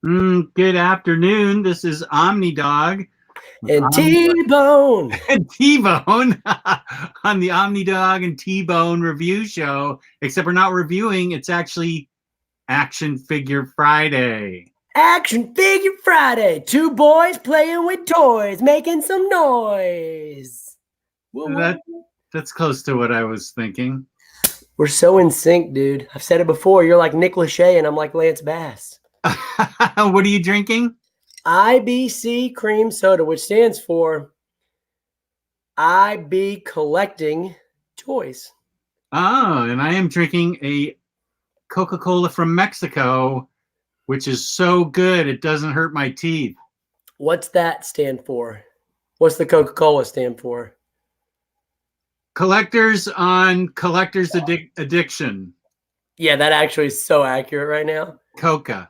Good afternoon. This is OmniDog And TBone. and T-Bone on the OmniDog and T-Bone review show. Except we're not reviewing; it's actually Action Figure Friday. Action Figure Friday. Two boys playing with toys, making some noise. That's close to what I was thinking. We're so in sync, dude. I've said it before. You're like Nick Lachey and I'm like Lance Bass. What are you drinking? IBC cream soda, which stands for IB Collecting Toys. Oh, and I am drinking a Coca-Cola from Mexico, which is so good it doesn't hurt my teeth. What's that stand for? What's the Coca-Cola stand for? Collectors on Collectors Addiction. Yeah, that actually is so accurate right now. Coca.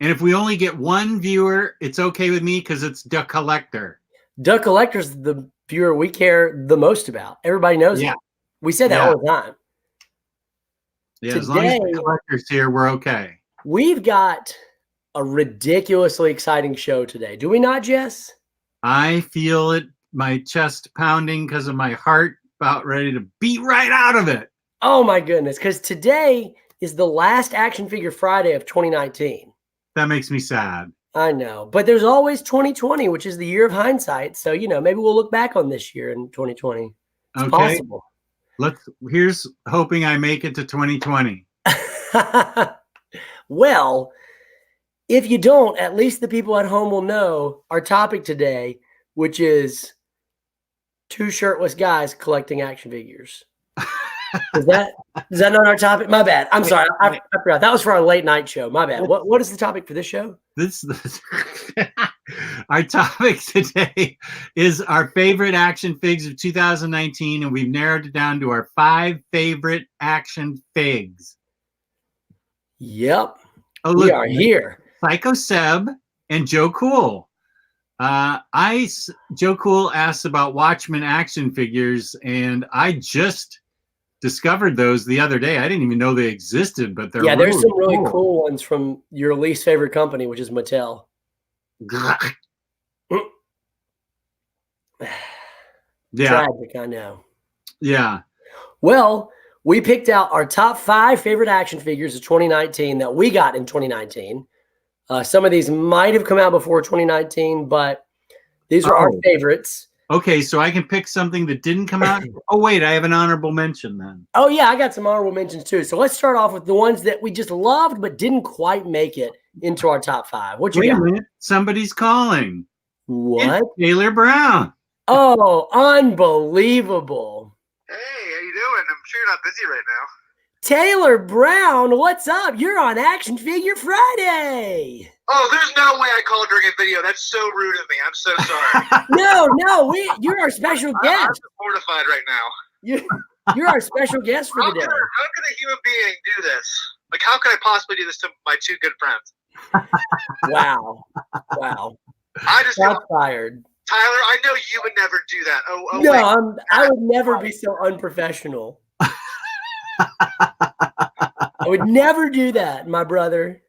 And if we only get one viewer, it's okay with me because it's the collector. The collector's the viewer we care the most about. Everybody knows it. We say that all the time. Yeah, today, as long as the collector's here, we're okay. We've got a ridiculously exciting show today. Do we not, Jess? I feel it, my chest pounding because of my heart about ready to beat right out of it. Oh my goodness, because today is the last Action Figure Friday of 2019. That makes me sad. I know, but there's always 2020, which is the year of hindsight. So, maybe we'll look back on this year in 2020. It's possible. Here's hoping I make it to 2020. Well, if you don't, at least the people at home will know our topic today, which is two shirtless guys collecting action figures. Is that not our topic? My bad. I'm sorry. I forgot. That was for our late night show. My bad. What is the topic for this show? Our topic today is our favorite action figs of 2019, and we've narrowed it down to our 5 favorite action figs. Yep. Oh, look, we are here. Psycho Seb and Joe Cool. Joe Cool asked about Watchmen action figures, and I just discovered those the other day. I didn't even know they existed, but there's some really cool ones from your least favorite company, which is Mattel. Yeah. Tragic, I know. Yeah. Well, we picked out our top 5 favorite action figures of 2019 that we got in 2019. Some of these might have come out before 2019, but these are our favorites. Okay, so I can pick something that didn't come out. Oh, wait, I have an honorable mention then. Oh, yeah, I got some honorable mentions too. So let's start off with the ones that we just loved but didn't quite make it into our top 5. What you got? Somebody's calling. What? It's Taylor Brown. Oh, unbelievable. Hey, how you doing? I'm sure you're not busy right now. Taylor Brown, what's up? You're on Action Figure Friday. Oh, there's no way I called during a video. That's so rude of me. I'm so sorry. No, you're our special guest. I'm mortified right now. You're our special guest for the day. How could a human being do this? Like, how could I possibly do this to my 2 good friends? Wow. I just got fired. Tyler, I know you would never do that. No, I would never be so unprofessional. I would never do that, my brother.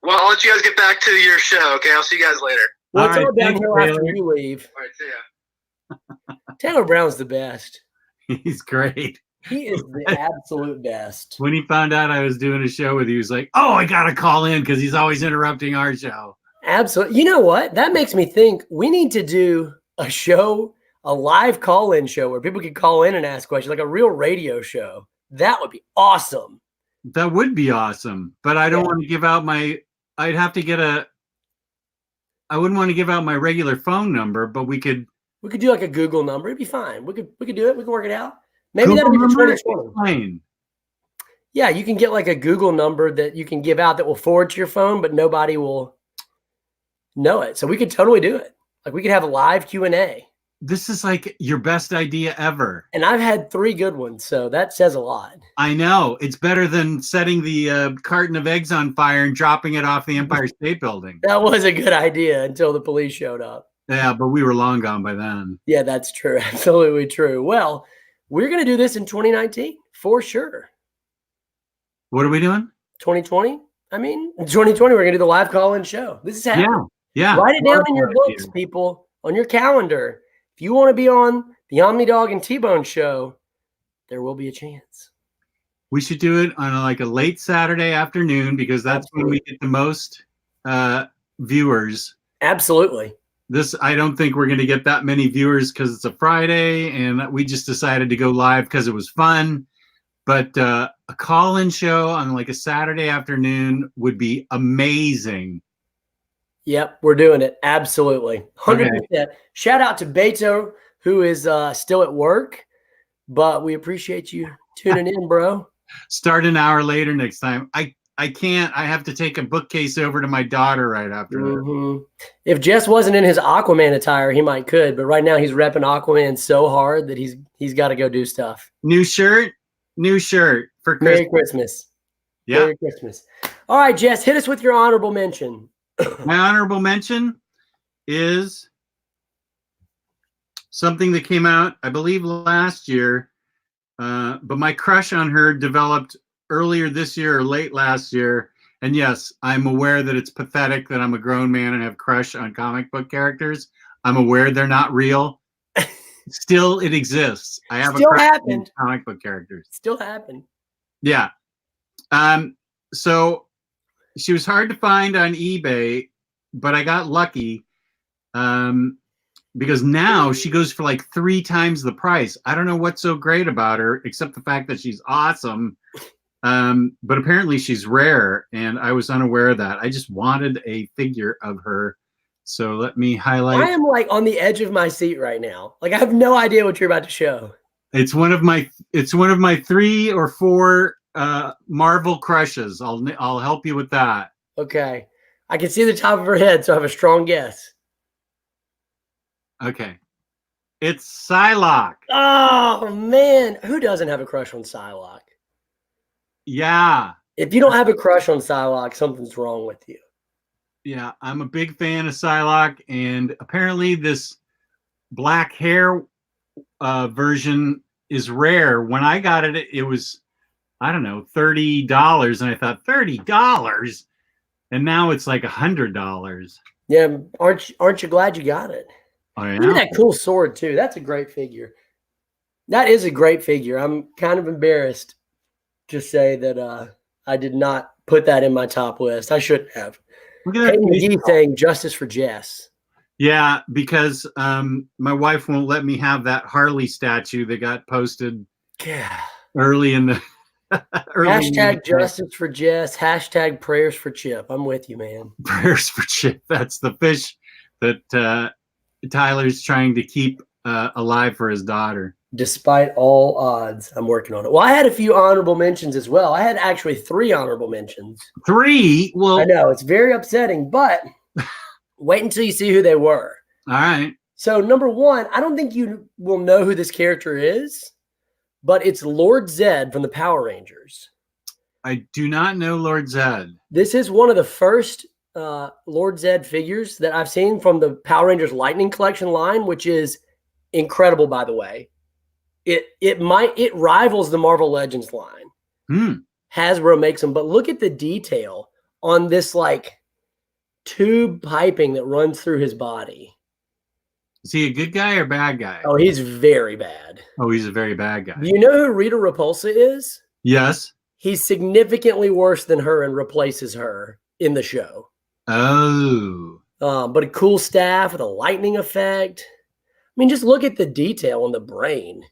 Well, I'll let you guys get back to your show, okay? I'll see you guys later. Well, it's all downhill after you leave. All right, see ya. Taylor Brown's the best. He's great. He is the absolute best. When he found out I was doing a show with you, he was like, oh, I got to call in because he's always interrupting our show. Absolutely. You know what? That makes me think we need to do a show, a live call-in show where people could call in and ask questions, like a real radio show. That would be awesome. That would be awesome. But I don't want to give out I wouldn't want to give out my regular phone number, but we could do like a Google number. It'd be fine. We could do it. We can work it out. Maybe that'll be for 2020. Yeah, you can get like a Google number that you can give out that will forward to your phone, but nobody will know it. So we could totally do it. Like we could have a live Q&A. This is like your best idea ever. And I've had 3 good ones, so that says a lot. I know. It's better than setting the carton of eggs on fire and dropping it off the Empire State Building. That was a good idea until the police showed up. Yeah, but we were long gone by then. Yeah, that's true. Absolutely true. Well, we're going to do this in 2019 for sure. What are we doing? 2020? I mean, in 2020, we're gonna do the live call-in show. This is happening. Yeah. Write it down in your Wonderful books, idea. people, on your calendar. If you want to be on the OmniDog and TBone show, there will be a chance. We should do it on like a late Saturday afternoon because that's when we get the most viewers. Absolutely. I don't think we're going to get that many viewers because it's a Friday, and we just decided to go live because it was fun. But a call-in show on like a Saturday afternoon would be amazing. Yep, we're doing it. Absolutely. 100%. Okay. Shout out to Beto, who is still at work, but we appreciate you tuning in, bro. Start an hour later next time. I can't. I have to take a bookcase over to my daughter right after that. If Jess wasn't in his Aquaman attire, he could, but right now he's repping Aquaman so hard that he's got to go do stuff. New shirt for Christmas. Merry Christmas. Yeah. Merry Christmas. All right, Jess, hit us with your honorable mention. My honorable mention is something that came out, I believe, last year, but my crush on her developed earlier this year or late last year. And yes, I'm aware that it's pathetic that I'm a grown man and have crush on comic book characters. I'm aware they're not real. Still, it exists. I have a crush on comic book characters. Still happened. Yeah. So she was hard to find on eBay, but I got lucky because now she goes for like 3 times the price. I don't know what's so great about her, except the fact that she's awesome. But apparently she's rare, and I was unaware of that. I just wanted a figure of her. So let me highlight. I am like on the edge of my seat right now. Like I have no idea what you're about to show. It's one of my 3 or 4 Marvel crushes. I'll help you with that. Okay. I can see the top of her head, so I have a strong guess. Okay. It's Psylocke. Oh man, who doesn't have a crush on Psylocke? Yeah. If you don't have a crush on Psylocke, something's wrong with you. Yeah, I'm a big fan of Psylocke, and apparently this black hair version is rare. When I got it, it was, I don't know, $30, and I thought $30, and now it's like $100. Yeah, aren't you glad you got it? Oh, yeah? Look at that cool sword too. That's a great figure. That is a great figure. I'm kind of embarrassed to say that I did not put that in my top list. I shouldn't have. Look at that McGee saying justice for Jess. Yeah, because my wife won't let me have that Harley statue that got posted early in the hashtag justice for Jess, hashtag prayers for Chip. I'm with you, man. Prayers for Chip. That's the fish that Tyler's trying to keep alive for his daughter. Despite all odds, I'm working on it. Well, I had a few honorable mentions as well. I had actually 3 honorable mentions. 3? Well, I know it's very upsetting, but wait until you see who they were. All right. So number 1, I don't think you will know who this character is, but it's Lord Zed from the Power Rangers. I do not know Lord Zed. This is one of the first Lord Zed figures that I've seen from the Power Rangers Lightning Collection line, which is incredible, by the way. It rivals the Marvel Legends line. Hasbro makes them, but look at the detail on this like tube piping that runs through his body. Is he a good guy or bad guy? Oh, he's very bad. Oh, he's a very bad guy. Do you know who Rita Repulsa is? Yes. He's significantly worse than her and replaces her in the show. Oh. But a cool staff with a lightning effect. I mean, just look at the detail on the brain.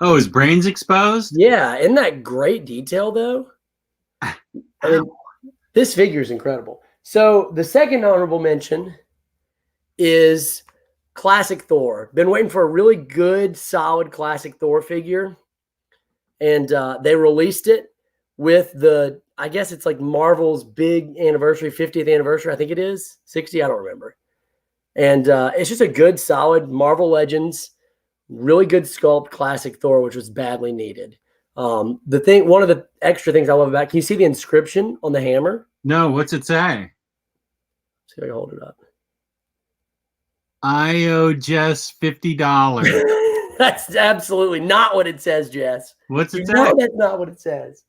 Oh, his brain's exposed? Yeah, isn't that great detail, though? I mean, this figure is incredible. So the second honorable mention is Classic Thor. Been waiting for a really good, solid Classic Thor figure. And they released it with the, I guess it's like Marvel's big anniversary, 50th anniversary. I think it is 60. I don't remember. And it's just a good, solid Marvel Legends, really good sculpt Classic Thor, which was badly needed. One of the extra things I love about, can you see the inscription on the hammer? No, what's it say? See if I can hold it up. I owe Jess $50. That's absolutely not what it says, Jess. What's it say? No, that's not what it says.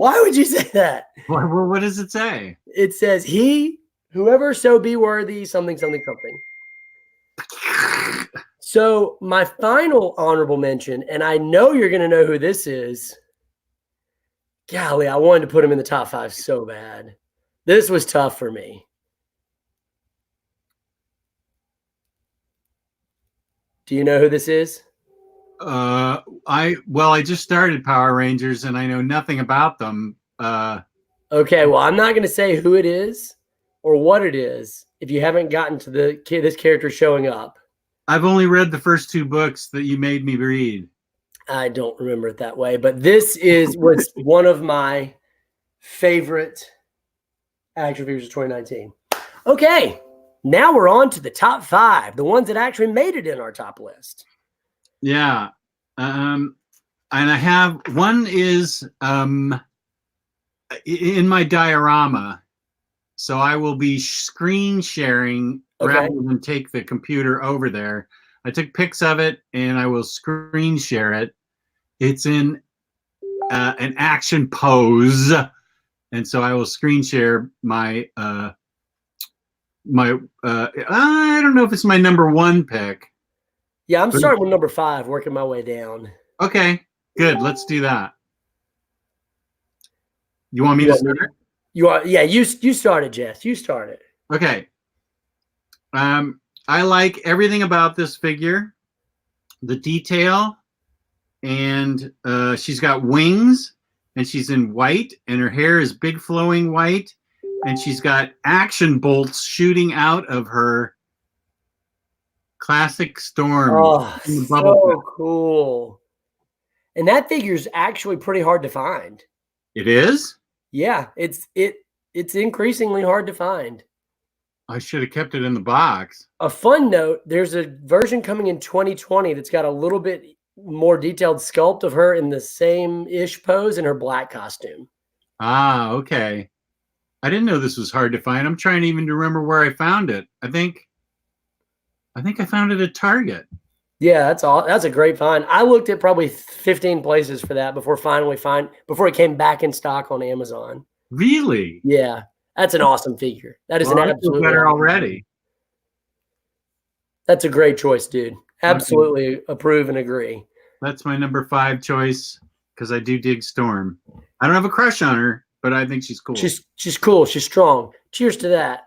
Why would you say that? What does it say? It says whoever so be worthy, something, something, something. So my final honorable mention, and I know you're going to know who this is. Golly, I wanted to put him in the top 5 so bad. This was tough for me. Do you know who this is? I just started Power Rangers and I know nothing about them. Okay, well, I'm not going to say who it is or what it is if you haven't gotten to this character showing up. I've only read the first 2 books that you made me read. I don't remember it that way, but this was one of my favorite action figures of 2019. Okay, now we're on to the top 5, the ones that actually made it in our top list. Yeah. And I have one is in my diorama. So I will be screen sharing rather than take the computer over there. I took pics of it and I will screen share it. It's in an action pose. And so I will screen share my I don't know if it's my number 1 pick. Yeah, I'm starting with number 5, working my way down. Okay, good. Let's do that. You want me to start? You started, Jess. You started. Okay. I like everything about this figure, the detail, and she's got wings, and she's in white, and her hair is big flowing white, and she's got action bolts shooting out of her classic Storm. Oh, so cool. And that figure's actually pretty hard to find. It is? Yeah, it's increasingly hard to find. I should have kept it in the box. A fun note, there's a version coming in 2020 that's got a little bit more detailed sculpt of her in the same-ish pose in her black costume. Ah, okay. I didn't know this was hard to find. I'm trying even to remember where I found it. I think I found it at Target. Yeah, that's a great find. I looked at probably 15 places for that before it came back in stock on Amazon. Really? Yeah, that's an awesome figure. That is an absolute better already. That's a great choice, dude. Absolutely approve and agree. That's my number 5 choice because I do dig Storm. I don't have a crush on her, but I think she's cool. She's cool. She's strong. Cheers to that.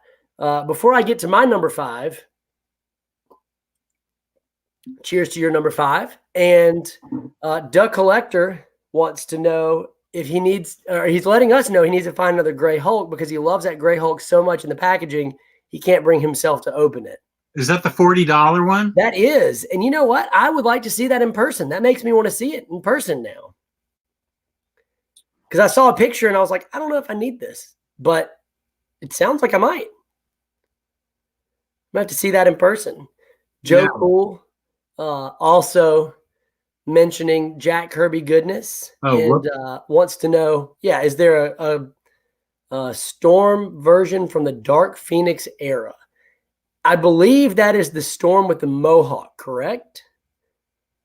Before I get to my number 5, cheers to your number 5. And Duck Collector wants to know if he needs, or he's letting us know he needs to find another Gray Hulk because he loves that Gray Hulk so much in the packaging, he can't bring himself to open it. Is that the $40 one? That is. And you know what? I would like to see that in person. That makes me want to see it in person now. Because I saw a picture and I was like, I don't know if I need this, but it sounds like I might. I'm going to have to see that in person. Joe Cool also mentioning Jack Kirby goodness and wants to know, is there a Storm version from the Dark Phoenix era? I believe that is the Storm with the Mohawk, correct?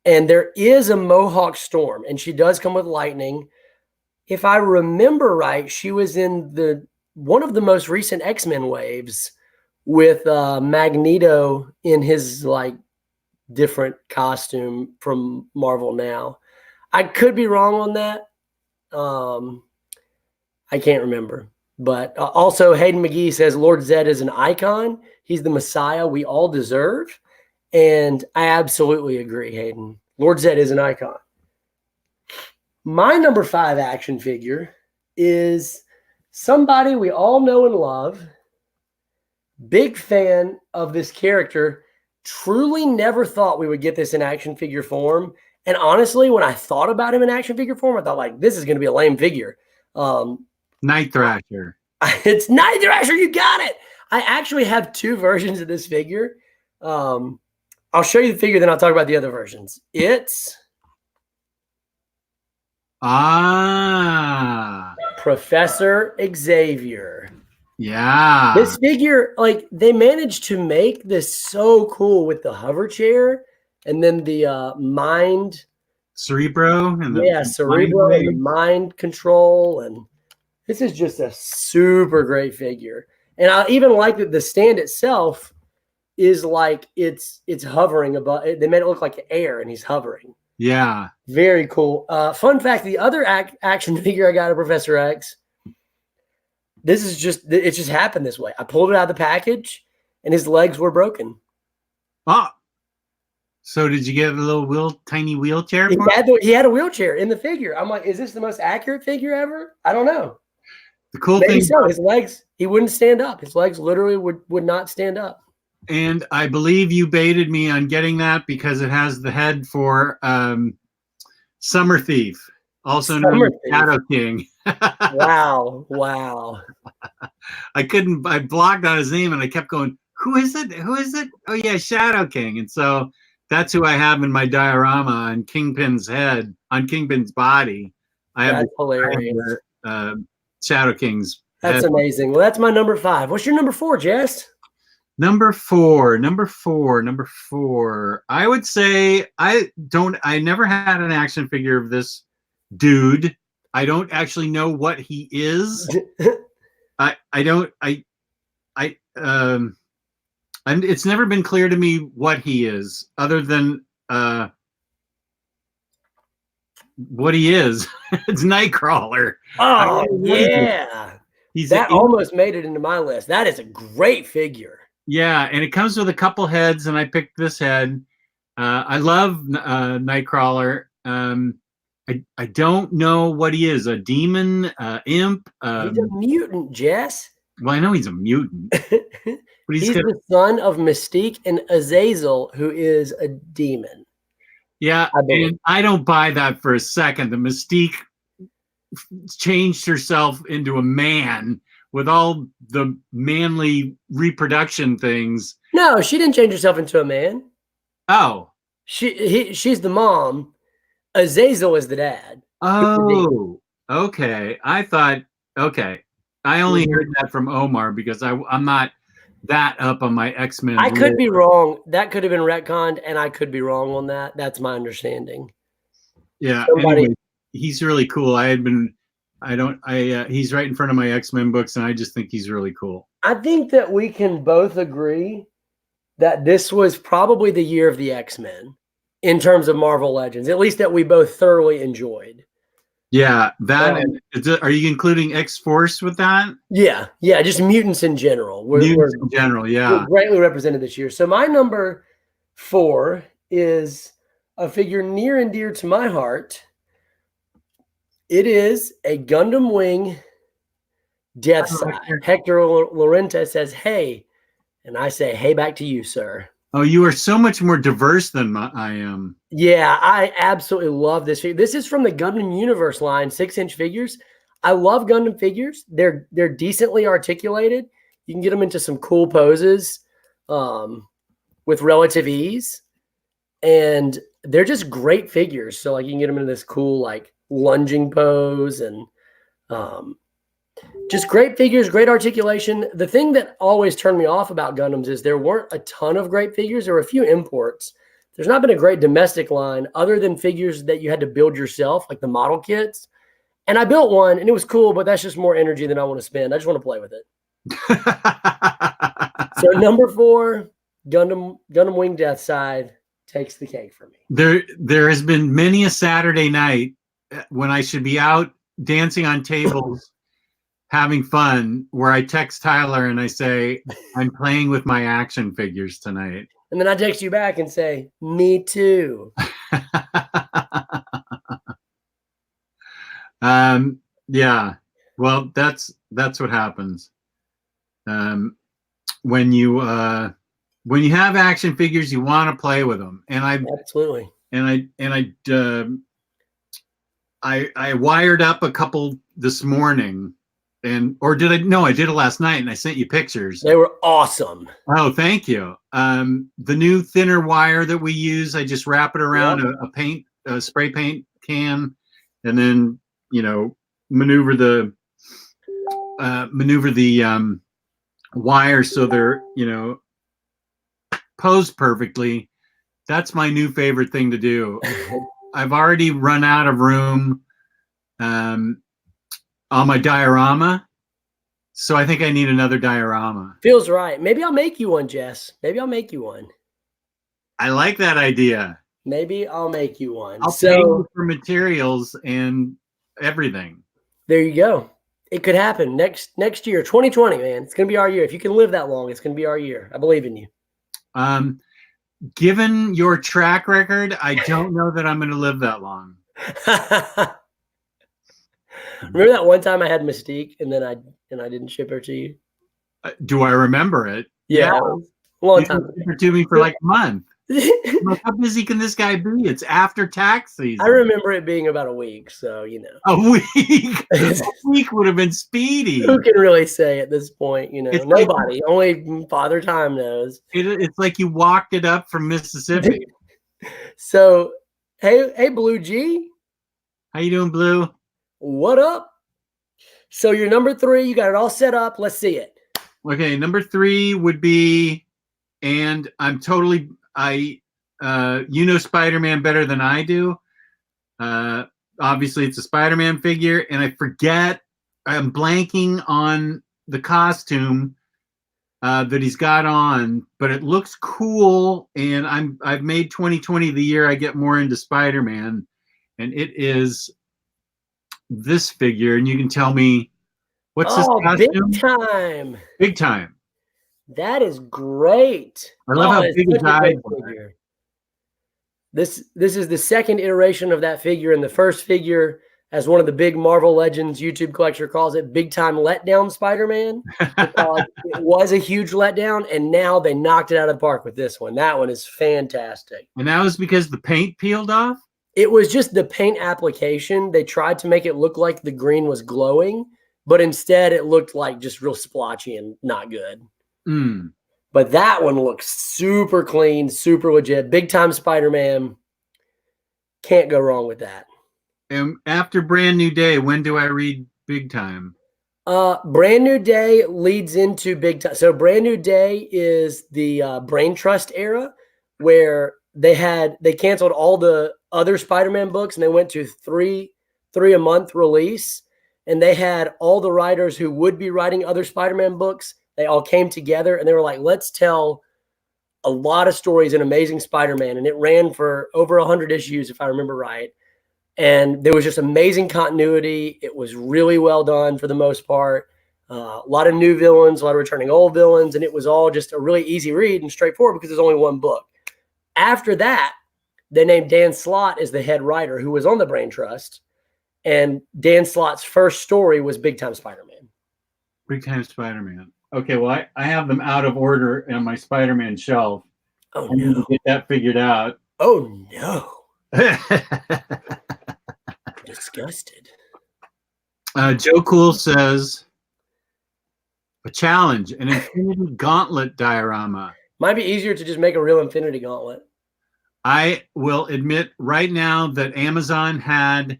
And there is a Mohawk Storm, and she does come with lightning. If I remember right, she was in one of the most recent X-Men waves with Magneto in his different costume from Marvel now. I could be wrong on that. I can't remember. But also Hayden McGee says Lord Zed is an icon. He's the Messiah we all deserve. And I absolutely agree, Hayden. Lord Zed is an icon. My number 5 action figure is somebody we all know and love. Big fan of this character. Truly never thought we would get this in action figure form. And honestly, when I thought about him in action figure form, I thought this is going to be a lame figure. Night Thrasher. It's Night Thrasher. You got it. I actually have 2 versions of this figure. I'll show you the figure, then I'll talk about the other versions. It's Professor Xavier. Yeah. This figure, they managed to make this so cool with the hover chair and then the mind Cerebro and the Yeah, Cerebro and the Mind mind control, and this is just a super great figure. And I even like that the stand itself is like it's hovering above. They made it look like air, and he's hovering. Yeah. Very cool. Fun fact: the other action figure I got of Professor X. This is it just happened this way. I pulled it out of the package, and his legs were broken. Oh. So did you get a little tiny wheelchair? He had a wheelchair in the figure. I'm like, is this the most accurate figure ever? I don't know. The cool Maybe thing, so. His legs, he wouldn't stand up. His legs literally would not stand up. and I believe you baited me on getting that because it has the head for Summer Thief, also known as Shadow King. Wow. I blocked out his name and I kept going, who is it? Oh yeah, Shadow King. And so that's who I have in my diorama on Kingpin's head, on Kingpin's body. That's hilarious. Shadow King's That's head. amazing. Well, that's my number 5. What's your number 4, Jess? Number four. I would say I never had an action figure of this dude. I don't actually know what he is. It's never been clear to me what he is, other than what he is. It's Nightcrawler. Oh yeah, that almost made it into my list. That is a great figure. Yeah, and it comes with a couple heads, and I picked this head. I love Nightcrawler. I don't know what he is. A demon, imp. He's a mutant, Jess. Well, I know he's a mutant. But he's the son of Mystique and Azazel, who is a demon. Yeah, and I don't buy that for a second. The Mystique changed herself into a man with all the manly reproduction things. No, she didn't change herself into a man. Oh. She's the mom. Azazel is the dad. Oh, okay. I only heard that from Omar because I'm not that up on my X-Men. I could be wrong. That could have been retconned, and I could be wrong on that. That's my understanding. Yeah. Anyway, he's really cool. He's right in front of my X-Men books, and I just think he's really cool. I think that we can both agree that this was probably the year of the X-Men in terms of Marvel Legends, at least that we both thoroughly enjoyed. Yeah, are you including X-Force with that? Yeah, just mutants in general. Mutants in general, yeah. We're greatly represented this year. So my number 4 is a figure near and dear to my heart. It is a Gundam Wing Death Side. Hector Lorenta says, hey, and I say, hey, back to you, sir. Oh, you are so much more diverse than I am. Yeah, I absolutely love this figure. This is from the Gundam Universe line, 6-inch figures. I love Gundam figures. They're decently articulated. You can get them into some cool poses with relative ease. And they're just great figures. So like you can get them into this cool like lunging pose and just great figures, great articulation. The thing that always turned me off about Gundams is there weren't a ton of great figures. There were a few imports. There's not been a great domestic line other than figures that you had to build yourself, like the model kits. And I built one, and it was cool, but that's just more energy than I want to spend. I just want to play with it. So number 4, Gundam Wing Death Side takes the cake for me. There has been many a Saturday night when I should be out dancing on tables having fun where I text Tyler and I say, I'm playing with my action figures tonight. And then I text you back and say, me too. Yeah. Well, that's what happens. When you have action figures, you want to play with them. And absolutely. And I wired up a couple this morning. I did it last night and I sent you pictures. They were awesome. Oh, thank you. The new thinner wire that we use, I just wrap it around a spray paint can and then, maneuver the wire so they're, posed perfectly. That's my new favorite thing to do. I've already run out of room on my diorama, so I think I need another diorama. Feels right. Maybe I'll make you one, Jess. Maybe I'll make you one. I like that idea. Maybe I'll make you one. I'll pay you for materials and everything. There you go. It could happen next year, 2020, man. It's gonna be our year. If you can live that long, it's gonna be our year. I believe in you. Given your track record, I don't know that I'm going to live that long. Remember that one time I had Mystique and then I didn't ship her to you? Do I remember it? Yeah. A long time. You shipped her to me for like a month. Like, how busy can this guy be? It's after tax season. I remember it being about a week, so you know. A week. A week would have been speedy. Who can really say at this point? You know, It's nobody. like, only Father Time knows. It's like you walked it up from Mississippi. So, hey, Blue G. How you doing, Blue? What up? So you're number 3. You got it all set up. Let's see it. Okay, number 3 would be, and I'm totally, you know Spider-Man better than I do. Obviously, it's a Spider-Man figure, and I forget, I'm blanking on the costume that he's got on, but it looks cool, and I've made 2020 the year I get more into Spider-Man, and it is this figure, and you can tell me what's this costume? Big time. Big time. That is great. I love how big his eyes are. This is the second iteration of that figure, and the first figure, as one of the big Marvel Legends YouTube collector calls it, big time letdown Spider-Man. It was a huge letdown, and now they knocked it out of the park with this one. That one is fantastic. And that was because the paint peeled off? It was just the paint application. They tried to make it look like the green was glowing, but instead it looked like just real splotchy and not good. Mm. But that one looks super clean, super legit. Big time Spider-Man. Can't go wrong with that. And after Brand New Day, when do I read Big Time? Brand New Day leads into Big Time. So Brand New Day is the Brain Trust era, where they canceled all the other Spider-Man books and they went to three a month release. And they had all the writers who would be writing other Spider-Man books. They all came together and they were like, let's tell a lot of stories in Amazing Spider-Man. And it ran for over 100 issues, if I remember right. And there was just amazing continuity. It was really well done for the most part. A lot of new villains, a lot of returning old villains. And it was all just a really easy read and straightforward because there's only one book. After that, they named Dan Slott as the head writer who was on the Brain Trust. And Dan Slott's first story was Big Time Spider-Man. Big Time Spider-Man. Okay, well, I have them out of order on my Spider-Man shelf. Oh, I need to get that figured out. Oh, no. Disgusted. Joe Cool says, a challenge, an Infinity Gauntlet diorama. Might be easier to just make a real Infinity Gauntlet. I will admit right now that Amazon had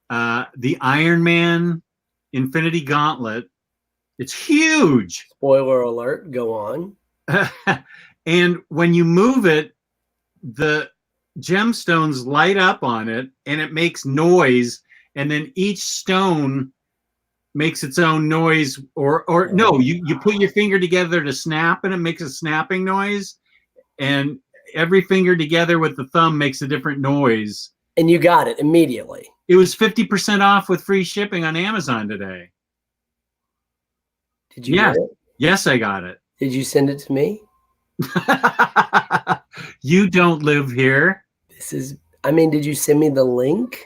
the Iron Man Infinity Gauntlet. It's huge. Spoiler alert. Go on. And when you move it, the gemstones light up on it and it makes noise. And then each stone makes its own noise. Or no, you put your finger together to snap and it makes a snapping noise. And every finger together with the thumb makes a different noise. And you got it immediately. It was 50% off with free shipping on Amazon today. Did you get it? Yes, I got it. Did you send it to me? You don't live here. Did you send me the link?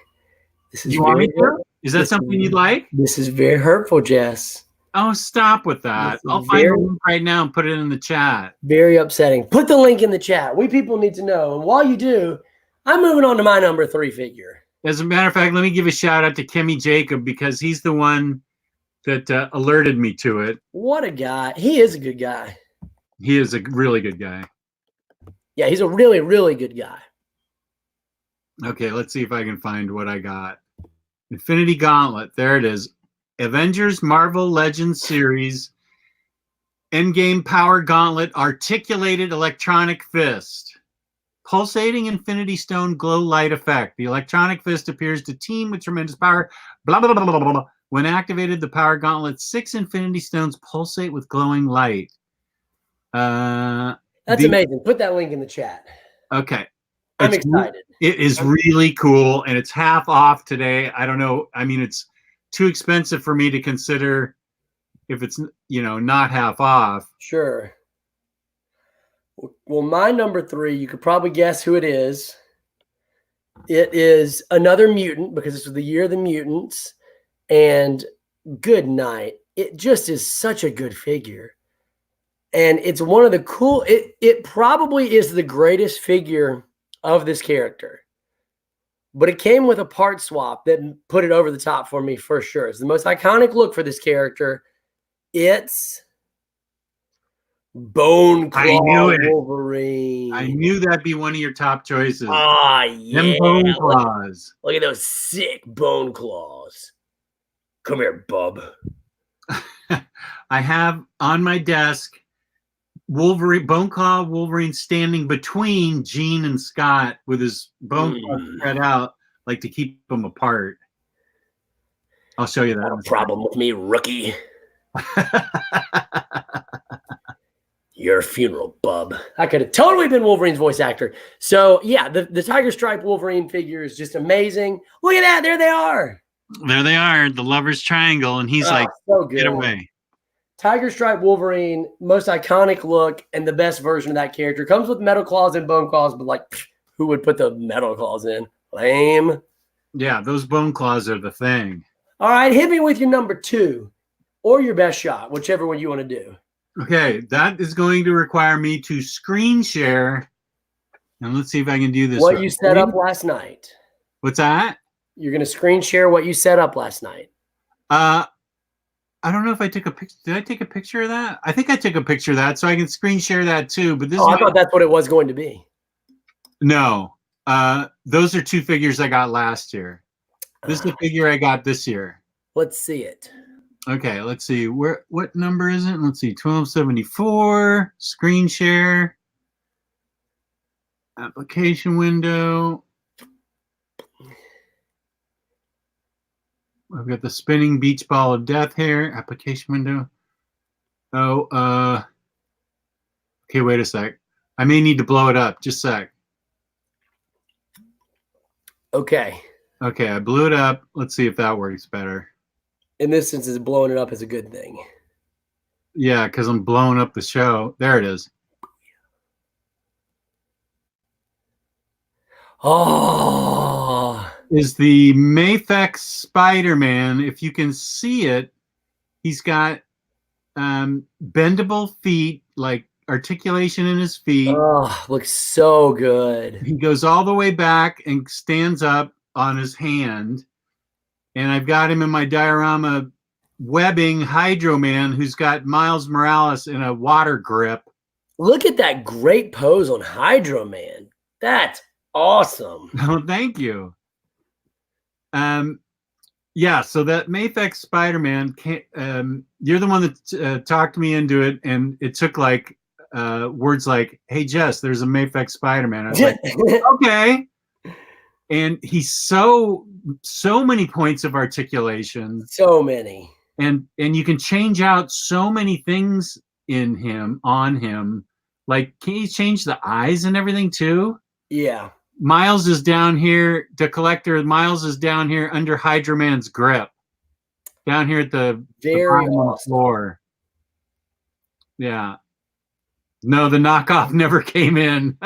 You want me to? Is that something you'd like? This is very hurtful, Jess. Oh, stop with that. I'll find the link right now and put it in the chat. Very upsetting. Put the link in the chat. We people need to know. And while you do, I'm moving on to my number 3 figure. As a matter of fact, let me give a shout out to Kimmy Jacob because he's the one that alerted me to it. What a guy. He is a good guy. He is a really good guy. Yeah, he's a really, really good guy. Okay, let's see if I can find what I got. Infinity Gauntlet. There it is. Avengers Marvel Legends Series. Endgame Power Gauntlet Articulated Electronic Fist. pulsating infinity stone glow light effect. The electronic fist appears to team with tremendous power. Blah, blah, blah, blah, blah, blah. When activated, the power gauntlet 6 infinity stones pulsate with glowing light. That's amazing. Put that link in the chat. Okay. I'm excited. It is really cool, and it's half off today. I don't know. I mean, it's too expensive for me to consider if it's, not half off. Sure. Well, my number 3, you could probably guess who it is. It is another mutant, because this was the year of the mutants. And good night. It just is such a good figure. And it's one of the cool, it probably is the greatest figure of this character. But it came with a part swap that put it over the top for me for sure. It's the most iconic look for this character. It's Bone Claw Wolverine. I knew that'd be one of your top choices. Ah, yeah. Them bone claws. Look at those sick bone claws. Come here, bub. I have on my desk Wolverine, Bone Claw Wolverine standing between Gene and Scott with his bone claw spread out, like to keep them apart. I'll show you that. Not a problem with me, rookie. Your funeral, bub. I could have totally been Wolverine's voice actor. So, yeah, the Tiger Stripe Wolverine figure is just amazing. Look at that. There they are. There they are, the lover's triangle, and he's like, so good. Get away. Tiger Stripe Wolverine, most iconic look, and the best version of that character. Comes with metal claws and bone claws, but who would put the metal claws in? Lame. Yeah, those bone claws are the thing. All right, hit me with your number 2 or your best shot, whichever one you want to do. Okay, that is going to require me to screen share. And let's see if I can do this. What you set up last night. What's that? You're going to screen share what you set up last night. I don't know if I took a picture. Did I take a picture of that? I think I took a picture of that, so I can screen share that too. But I thought that's what it was going to be. No. Those are 2 figures I got last year. This is the figure I got this year. Let's see it. Okay, let's see. What number is it? Let's see. 1274. Screen share. Application window. I've got the spinning beach ball of death here. Application window. Oh, okay, wait a sec. I may need to blow it up. Just a sec. Okay. Okay, I blew it up. Let's see if that works better. In this instance, blowing it up is a good thing. Yeah, because I'm blowing up the show. There it is. Oh. Is the Mafex Spider-Man. If you can see it, he's got bendable feet, like articulation in his feet. Oh, looks so good. He goes all the way back and stands up on his hand. And I've got him in my diorama webbing Hydro Man, who's got Miles Morales in a water grip. Look at that great pose on Hydro Man. That's awesome. Oh, thank you. Yeah, so that Mafex Spider-Man, you're the one that talked me into it, and it took words like, "Hey Jess, there's a Mafex Spider-Man." I was like, okay. And he's so many points of articulation. So many. And you can change out so many things in him, on him. Like, can you change the eyes and everything too? Yeah. Miles is down here, the collector. Miles is down here under Hydro Man's grip. Down here at the Very bottom of the floor. Yeah. No, the knockoff never came in.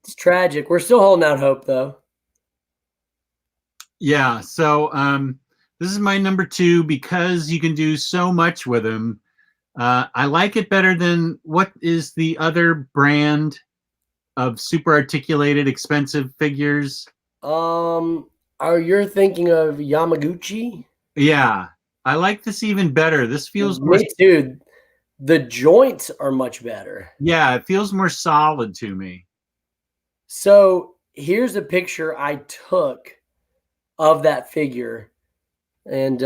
It's tragic. We're still holding out hope, though. Yeah. So this is my number 2 because you can do so much with him. I like it better than what is the other brand of super articulated, expensive figures. Are you thinking of Yamaguchi? Yeah. I like this even better. This feels more. Dude, the joints are much better. Yeah, it feels more solid to me. So here's a picture I took of that figure and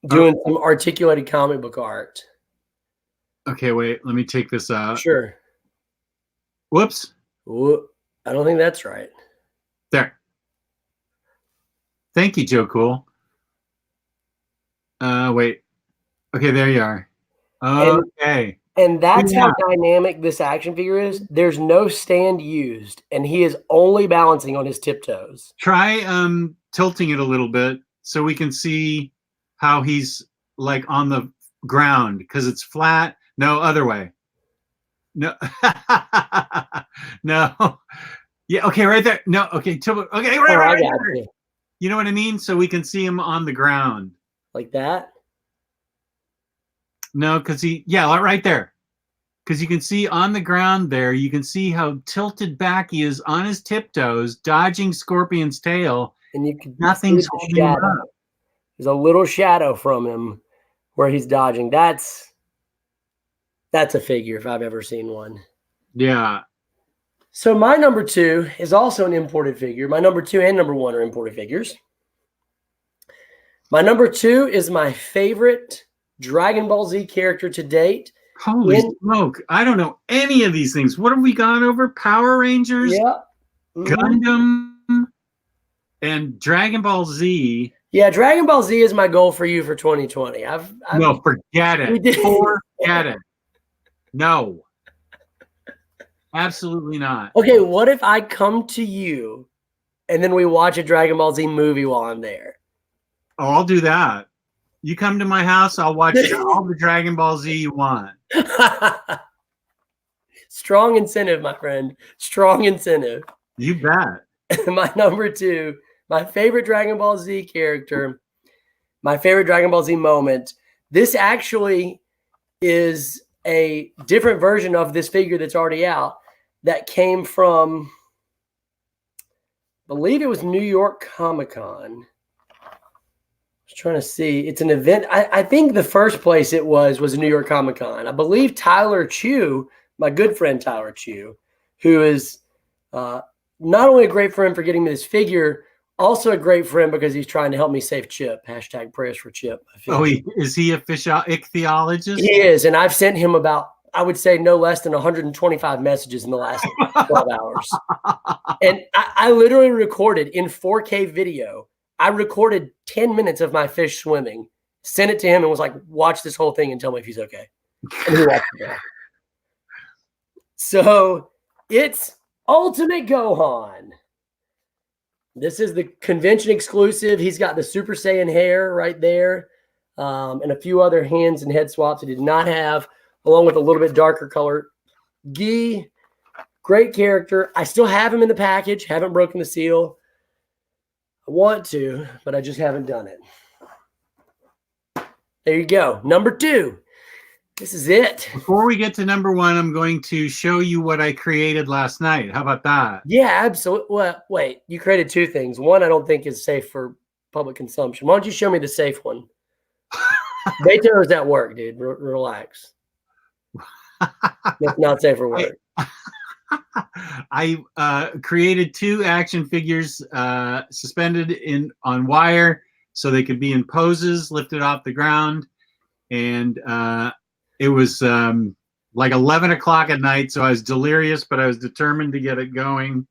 doing some articulated comic book art. Okay, wait. Let me take this out. Sure. Whoops. Ooh, I don't think that's right. There. Thank you, Joe Cool. Wait. Okay, there you are. Okay. And that's Yeah. how dynamic this action figure is. There's no stand used, and he is only balancing on his tiptoes. Try tilting it a little bit so we can see how he's like on the ground because it's flat. No, other way. No. No. Yeah, okay, right there. No, okay, okay, Oh, I right got there. you. You know what I mean? So we can see him on the ground. Like that? No, because right there. Because you can see on the ground there, you can see how tilted back he is on his tiptoes, dodging Scorpion's tail. And you can Nothing's see the holding him shadow. up. There's a little shadow from him where he's dodging. That's a figure if I've ever seen one. Yeah. So my number 2 is also an imported figure. My number 2 and number 1 are imported figures. My number 2 is my favorite Dragon Ball Z character to date. Holy smoke. I don't know any of these things. What have we gone over? Power Rangers, Yeah. Gundam, and Dragon Ball Z. Yeah, Dragon Ball Z is my goal for you for 2020. No, forget it. We did. Forget it. No. Absolutely not. Okay, what if I come to you and then we watch a Dragon Ball Z movie while I'm there? Oh, I'll do that. You come to my house, I'll watch all the Dragon Ball Z you want. Strong incentive, my friend. Strong incentive. You bet. My number 2, my favorite Dragon Ball Z character, my favorite Dragon Ball Z moment. This actually is a different version of this figure that's already out that came from, I believe it was New York Comic-Con. I was trying to see. It's an event. I think the first place it was New York Comic-Con. I believe Tyler Chu, my good friend Tyler Chu, who is not only a great friend for getting me this figure, also a great friend because he's trying to help me save Chip. # prayers for Chip. Oh, is he a fish ichthyologist? He is, and I've sent him about, I would say, no less than 125 messages in the last 12 hours. And I literally recorded in 4K video. I recorded 10 minutes of my fish swimming, sent it to him, and was like, watch this whole thing and tell me if he's okay. And he watched it. So it's Ultimate Gohan. This is the convention exclusive. He's got the Super Saiyan hair right there, and a few other hands and head swaps he did not have, along with a little bit darker color gi. Great character. I still have him in the package. Haven't broken the seal. I want to, but I just haven't done it. There you go. Number 2. This is it. Before we get to number 1, I'm going to show you what I created last night. How about that? Yeah, absolutely. Well, wait, you created 2 things. One I don't think is safe for public consumption. Why don't you show me the safe one? Beto's at work, dude. Relax. It's not safe for work. I created 2 action figures suspended on wire so they could be in poses, lifted off the ground. And it was like 11 o'clock at night, so I was delirious, but I was determined to get it going.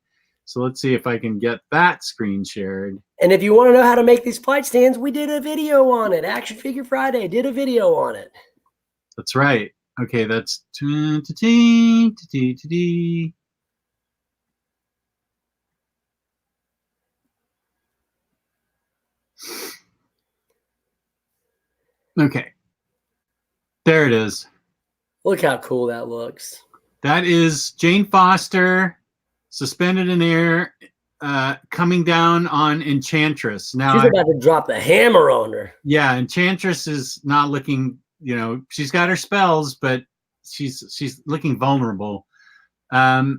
So let's see if I can get that screen shared. And if you want to know how to make these flight stands, we did a video on it. Action Figure Friday did a video on it. That's right. Okay, that's okay. There it is. Look how cool that looks. That is Jane Foster suspended in air, coming down on Enchantress. Now she's about to drop the hammer on her. Yeah, Enchantress is not looking, she's got her spells, but she's looking vulnerable. I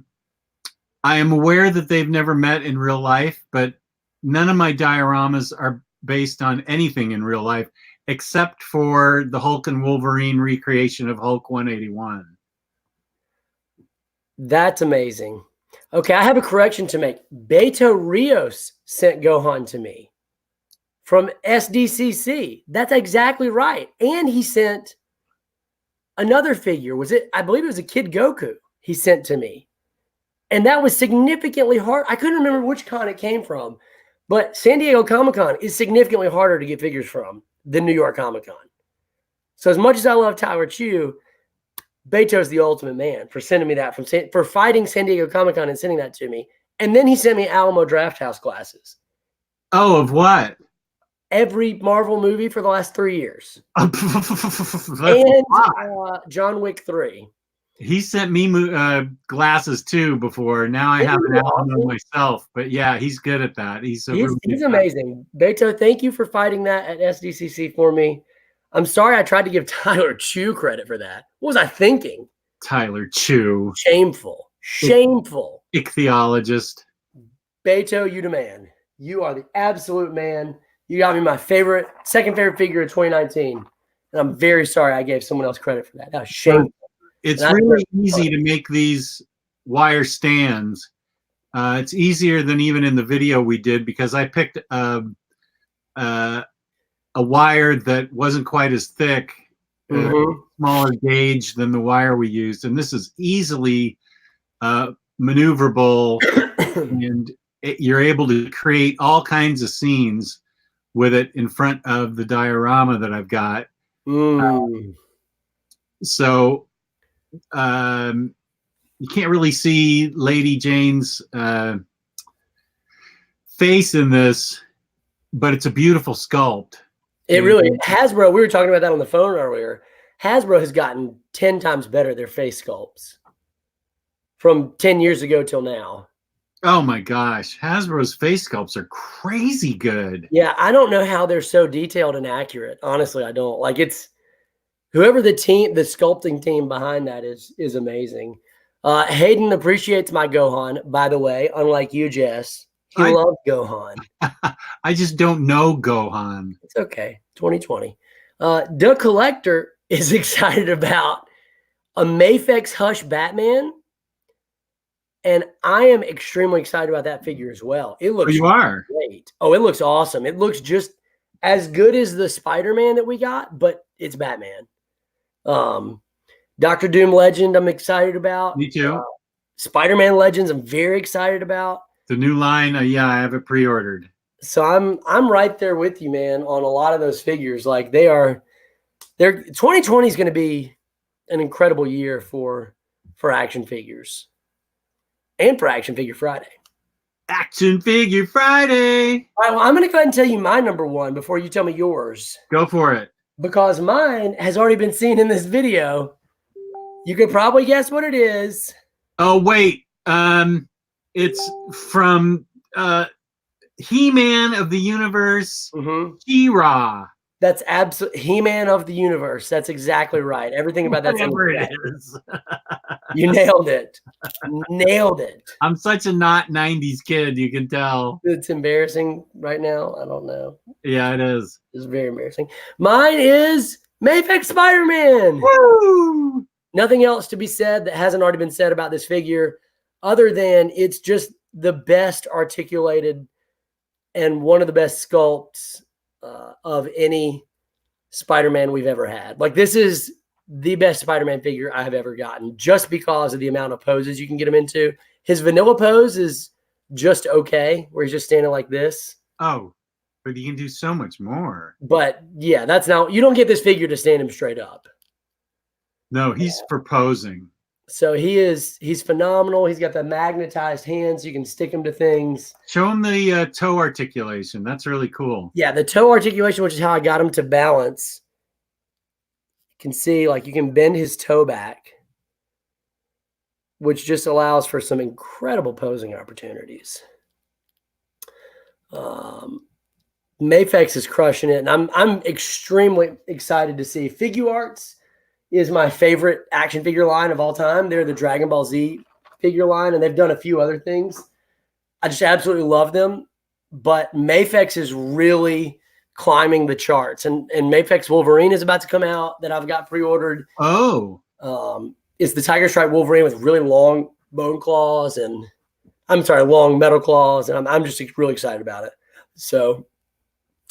am aware that they've never met in real life, but none of my dioramas are based on anything in real life, except for the Hulk and Wolverine recreation of Hulk 181. That's amazing. Okay, I have a correction to make. Beto Rios sent Gohan to me from SDCC. That's exactly right. And he sent another figure. I believe it was a Kid Goku he sent to me. And that was significantly hard. I couldn't remember which con it came from, but San Diego Comic-Con is significantly harder to get figures from than New York Comic-Con. So as much as I love Tyler Chew, Beto's the ultimate man for sending me that, for fighting San Diego Comic-Con and sending that to me. And then he sent me Alamo Drafthouse glasses. Oh, of what? Every Marvel movie for the last 3 years. That's And John Wick 3. He sent me glasses too before. Now I have an Alamo myself. But yeah, he's good at that. He's amazing. Beto, thank you for fighting that at SDCC for me. I'm sorry I tried to give Tyler Chew credit for that. What was I thinking? Tyler Chew. Shameful. Shameful. Ichthyologist. Beto, you the man. You are the absolute man. You got me my second favorite figure of 2019. And I'm very sorry I gave someone else credit for that. That was shameful. It's really easy to make these wire stands. It's easier than even in the video we did because I picked a wire that wasn't quite as thick, smaller gauge than the wire we used. And this is easily maneuverable and you're able to create all kinds of scenes with it in front of the diorama that I've got. So you can't really see Lady Jane's face in this, but it's a beautiful sculpt. It really, Hasbro, we were talking about that on the phone earlier. Hasbro has gotten 10 times better their face sculpts from 10 years ago till now. Oh my gosh, Hasbro's face sculpts are crazy good. Yeah, I don't know how they're so detailed and accurate. Honestly, I don't. Like, it's whoever the sculpting team behind that is amazing. Hayden appreciates my Gohan, by the way, unlike you, Jess. He loves Gohan. I just don't know Gohan. It's okay. 2020. The Collector is excited about a Mafex Hush Batman. And I am extremely excited about that figure as well. It looks great. Oh, it looks awesome. It looks just as good as the Spider-Man that we got, but it's Batman. Dr. Doom Legend, I'm excited about. Me too. Spider-Man Legends, I'm very excited about. The new line, yeah, I have it pre-ordered. So I'm right there with you, man, on a lot of those figures. Like 2020 is going to be an incredible year for action figures. And for Action Figure Friday. Action Figure Friday. All right, well, I'm going to go ahead and tell you my number one before you tell me yours. Go for it. Because mine has already been seen in this video. You could probably guess what it is. Oh, wait. It's from He-Man of the Universe, She-Ra. That's absolutely He-Man of the Universe. That's exactly right. Everything about that's whatever it is. You nailed it. Nailed it. I'm such a not 90s kid, you can tell. It's embarrassing right now. I don't know. Yeah, it is. It's very embarrassing. Mine is Mafex Spider-Man. Woo! Nothing else to be said that hasn't already been said about this figure other than it's just the best articulated and one of the best sculpts of any Spider-Man we've ever had. Like, this is the best Spider-Man figure I have ever gotten just because of the amount of poses you can get him into. His vanilla pose is just okay, where he's just standing like this. Oh, but he can do so much more. But yeah, that's not, you don't get this figure to stand him straight up. No, he's for posing. So he's phenomenal. He's got the magnetized hands. You can stick him to things. Show him the toe articulation. That's really cool. Yeah, the toe articulation, which is how I got him to balance. You can see, like, you can bend his toe back, which just allows for some incredible posing opportunities. Mafex is crushing it, and I'm extremely excited to see. Figuarts is my favorite action figure line of all time. They're the Dragon Ball Z figure line, and they've done a few other things. I just absolutely love them. But Mafex is really climbing the charts. And Mafex Wolverine is about to come out that I've got pre-ordered. Oh. It's the Tiger Stripe Wolverine with really long bone claws and long metal claws. And I'm just really excited about it. So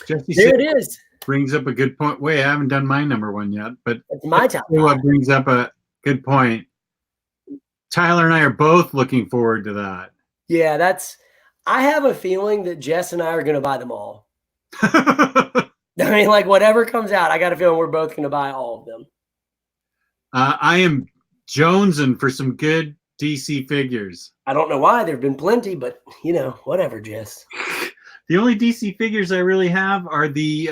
Jesse there it is. Brings up a good point. Wait, I haven't done my number one yet, but it's my top. What brings up a good point. Tyler and I are both looking forward to that. Yeah, I have a feeling that Jess and I are going to buy them all. I mean, like whatever comes out, I got a feeling we're both going to buy all of them. I am jonesing for some good DC figures. I don't know why. There have been plenty, but whatever, Jess. The only DC figures I really have are the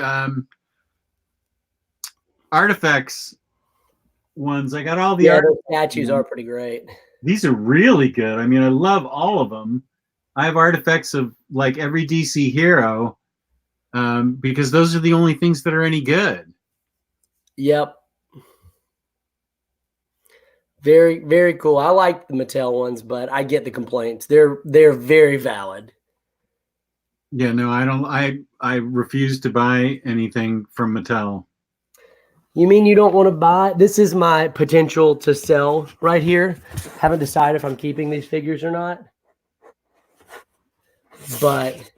Artifacts ones. I got all the those statues are pretty great. These are really good. I mean, I love all of them. I have Artifacts of like every DC hero because those are the only things that are any good. Yep. Very, very cool. I like the Mattel ones, but I get the complaints. They're very valid. Yeah, no, I don't. I refuse to buy anything from Mattel. You mean you don't want to buy? This is my potential to sell right here. Haven't decided if I'm keeping these figures or not. But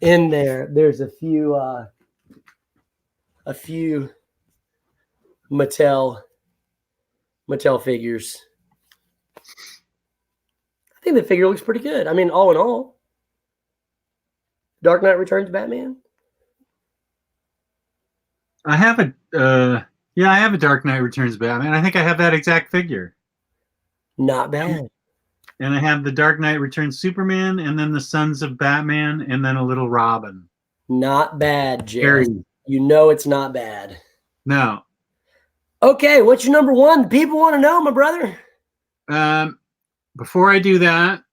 in there's a few Mattel figures. I think the figure looks pretty good. I mean, all in all. Dark Knight Returns Batman. I have I have a Dark Knight Returns Batman. I think I have that exact figure. Not bad. And I have the Dark Knight Returns Superman, and then the Sons of Batman, and then a little Robin. Not bad, Jay. Very. You know it's not bad. No. Okay, what's your number one? People want to know, my brother. Before I do that,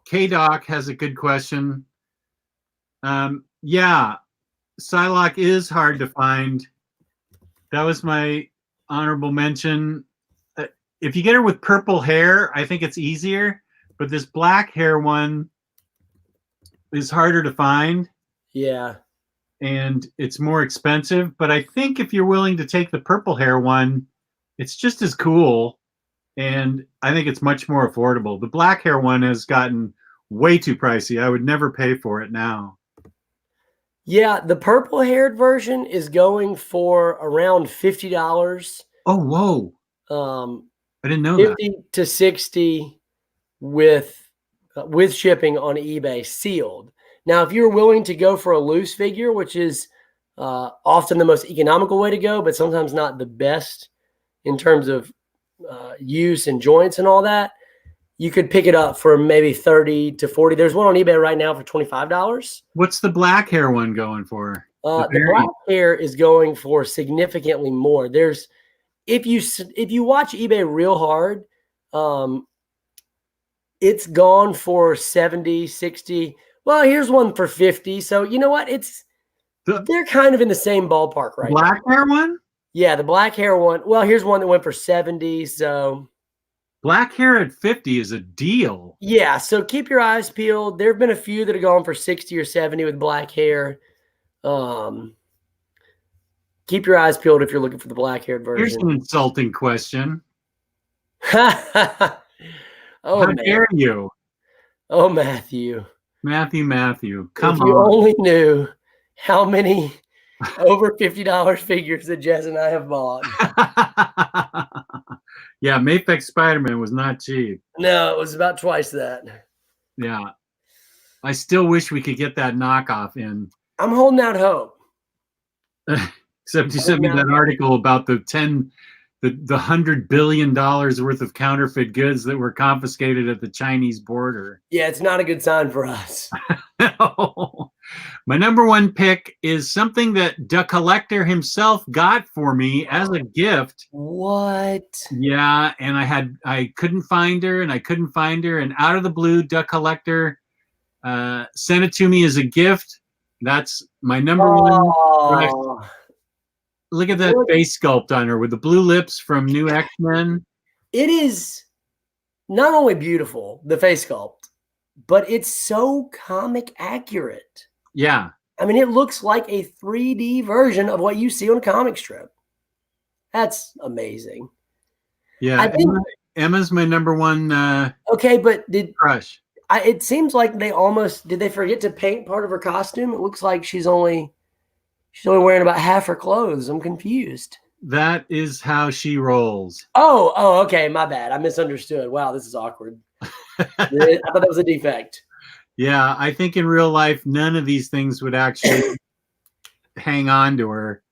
K-Doc has a good question. Yeah, Psylocke is hard to find. That was my honorable mention. If you get her with purple hair, I think it's easier. But this black hair one is harder to find. Yeah. And it's more expensive. But I think if you're willing to take the purple hair one, it's just as cool. And I think it's much more affordable. The black hair one has gotten way too pricey. I would never pay for it now. Yeah, the purple-haired version is going for around $50. Oh, whoa. I didn't know 50 to 60 with shipping on eBay, sealed. Now, if you're willing to go for a loose figure, which is often the most economical way to go, but sometimes not the best in terms of use and joints and all that, you could pick it up for maybe 30 to 40. There's one on eBay right now for $25. What's the black hair one going for? The black hair is going for significantly more. There's if you watch eBay real hard, it's gone for 70, 60. Well, here's one for 50. So you know what? They're kind of in the same ballpark right now. Black hair one? Yeah, the black hair one. Well, here's one that went for 70. So black hair at 50 is a deal. Yeah, so keep your eyes peeled. There have been a few that have gone for 60 or 70 with black hair. Keep your eyes peeled if you're looking for the black-haired version. Here's an insulting question. How dare you? Oh, Matthew. Matthew. Come if on. you only knew how many over $50 figures that Jess and I have bought. Yeah, Mafex Spider-Man was not cheap. No, it was about twice that. Yeah. I still wish we could get that knockoff in. I'm holding out hope. Except you sent me that article about the $100 billion worth of counterfeit goods that were confiscated at the Chinese border. Yeah, it's not a good sign for us. No. My number one pick is something that the collector himself got for me as a gift. What? Yeah, and I couldn't find her, and out of the blue, the collector sent it to me as a gift. That's my number one. Look at that face sculpt on her with the blue lips from New X-Men. It is not only beautiful, the face sculpt, but it's so comic accurate. Yeah. I mean, it looks like a 3D version of what you see on a comic strip. That's amazing. Yeah. Emma's my number one okay, but crush. It seems like did they forget to paint part of her costume? It looks like she's only wearing about half her clothes. I'm confused. That is how she rolls. Oh, okay. My bad. I misunderstood. Wow, this is awkward. I thought that was a defect. Yeah, I think in real life, none of these things would actually hang on to her.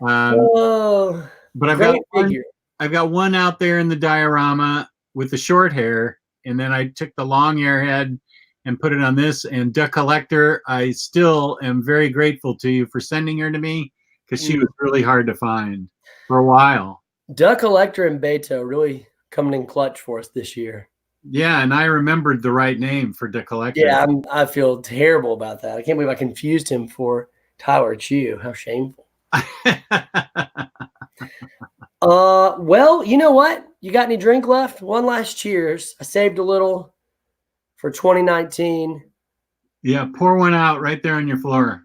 Oh, But great figure. I've got one out there in the diorama with the short hair, and then I took the long hair head and put it on this. And Duck Collector, I still am very grateful to you for sending her to me because she was really hard to find for a while. Duck Collector and Beto really coming in clutch for us this year. Yeah, and I remembered the right name for Duck Collector. Yeah, I feel terrible about that. I can't believe I confused him for Tyler Chew. How shameful. Well, you know what? You got any drink left? One last cheers. I saved a little for 2019. Yeah, pour one out right there on your floor.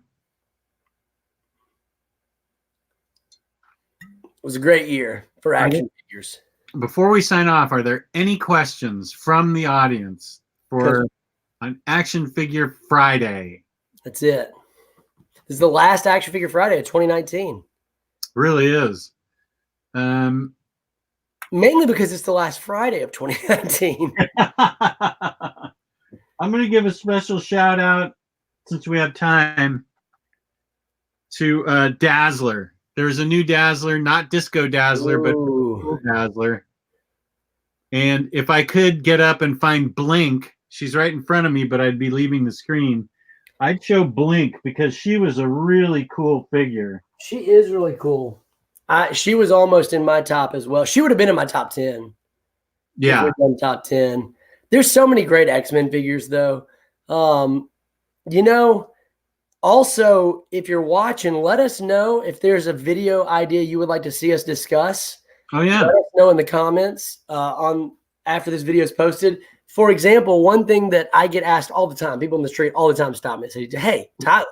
It was a great year for action figures. Before we sign off, are there any questions from the audience for an Action Figure Friday? That's it. This is the last Action Figure Friday of 2019. Really is. Mainly because it's the last Friday of 2019. I'm going to give a special shout out, since we have time, to Dazzler. There's a new Dazzler, not Disco Dazzler, but cool Dazzler. And if I could get up and find Blink, she's right in front of me, but I'd be leaving the screen. I'd show Blink because she was a really cool figure. She is really cool. She was almost in my top as well. She would have been in my top 10. Yeah. Top 10. There's so many great X-Men figures, though. Also, if you're watching, let us know if there's a video idea you would like to see us discuss. Oh, yeah. Let us know in the comments after this video is posted. For example, one thing that I get asked all the time, people in the street all the time stop me and say, hey, Tyler,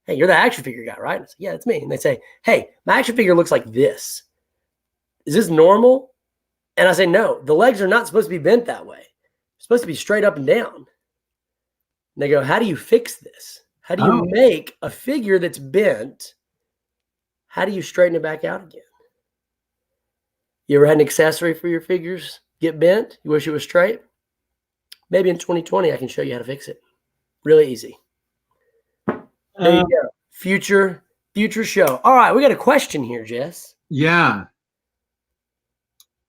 hey, you're the action figure guy, right? I say, yeah, it's me. And they say, hey, my action figure looks like this. Is this normal? And I say, no, the legs are not supposed to be bent that way. They're supposed to be straight up and down. And they go, how do you fix this? How do you make a figure that's bent? How do you straighten it back out again? You ever had an accessory for your figures get bent? You wish it was straight? Maybe in 2020, I can show you how to fix it. Really easy. There you go. Future show. All right, we got a question here, Jess. Yeah.